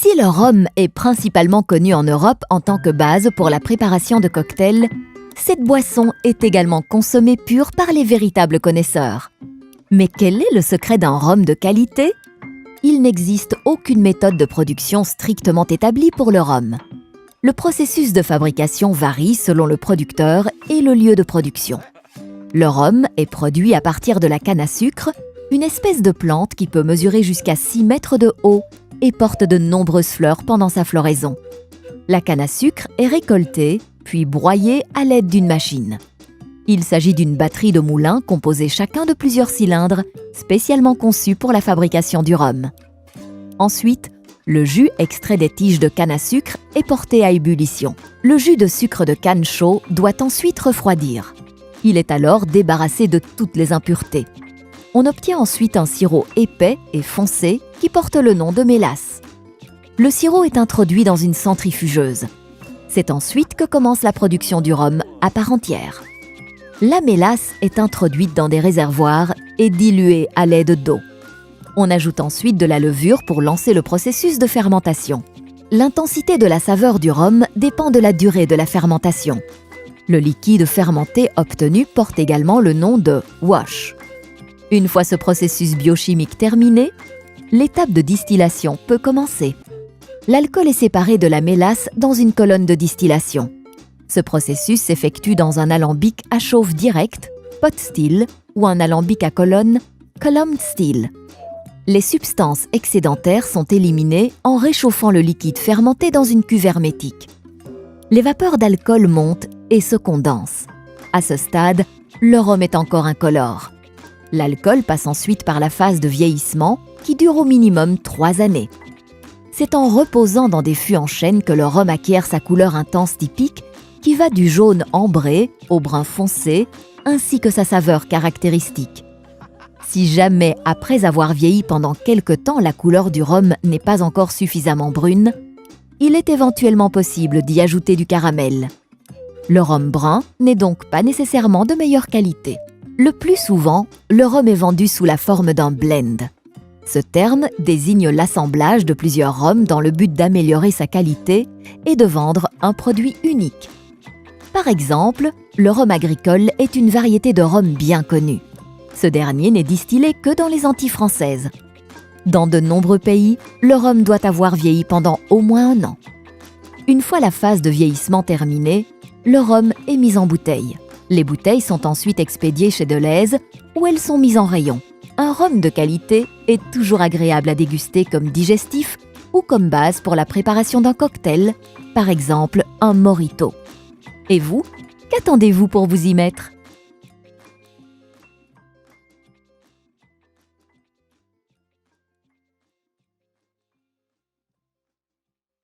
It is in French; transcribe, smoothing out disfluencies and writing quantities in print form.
Si le rhum est principalement connu en Europe en tant que base pour la préparation de cocktails, cette boisson est également consommée pure par les véritables connaisseurs. Mais quel est le secret d'un rhum de qualité? Il n'existe aucune méthode de production strictement établie pour le rhum. Le processus de fabrication varie selon le producteur et le lieu de production. Le rhum est produit à partir de la canne à sucre, une espèce de plante qui peut mesurer jusqu'à 6 mètres de haut et porte de nombreuses fleurs pendant sa floraison. La canne à sucre est récoltée, puis broyée à l'aide d'une machine. Il s'agit d'une batterie de moulins composés chacun de plusieurs cylindres, spécialement conçus pour la fabrication du rhum. Ensuite, le jus extrait des tiges de canne à sucre est porté à ébullition. Le jus de sucre de canne chaud doit ensuite refroidir. Il est alors débarrassé de toutes les impuretés. On obtient ensuite un sirop épais et foncé qui porte le nom de mélasse. Le sirop est introduit dans une centrifugeuse. C'est ensuite que commence la production du rhum à part entière. La mélasse est introduite dans des réservoirs et diluée à l'aide d'eau. On ajoute ensuite de la levure pour lancer le processus de fermentation. L'intensité de la saveur du rhum dépend de la durée de la fermentation. Le liquide fermenté obtenu porte également le nom de wash. Une fois ce processus biochimique terminé, l'étape de distillation peut commencer. L'alcool est séparé de la mélasse dans une colonne de distillation. Ce processus s'effectue dans un alambic à chauffe directe, pot still, ou un alambic à colonne, column still. Les substances excédentaires sont éliminées en réchauffant le liquide fermenté dans une cuve hermétique. Les vapeurs d'alcool montent et se condensent. À ce stade, le rhum est encore incolore. L'alcool passe ensuite par la phase de vieillissement qui dure au minimum 3 années. C'est en reposant dans des fûts en chêne que le rhum acquiert sa couleur intense typique qui va du jaune ambré au brun foncé ainsi que sa saveur caractéristique. Si jamais, après avoir vieilli pendant quelque temps, la couleur du rhum n'est pas encore suffisamment brune, il est éventuellement possible d'y ajouter du caramel. Le rhum brun n'est donc pas nécessairement de meilleure qualité. Le plus souvent, le rhum est vendu sous la forme d'un blend. Ce terme désigne l'assemblage de plusieurs rhums dans le but d'améliorer sa qualité et de vendre un produit unique. Par exemple, le rhum agricole est une variété de rhum bien connue. Ce dernier n'est distillé que dans les Antilles françaises. Dans de nombreux pays, le rhum doit avoir vieilli pendant au moins 1 an. Une fois la phase de vieillissement terminée, le rhum est mis en bouteille. Les bouteilles sont ensuite expédiées chez Delhaize où elles sont mises en rayon. Un rhum de qualité est toujours agréable à déguster comme digestif ou comme base pour la préparation d'un cocktail, par exemple un mojito. Et vous, qu'attendez-vous pour vous y mettre ?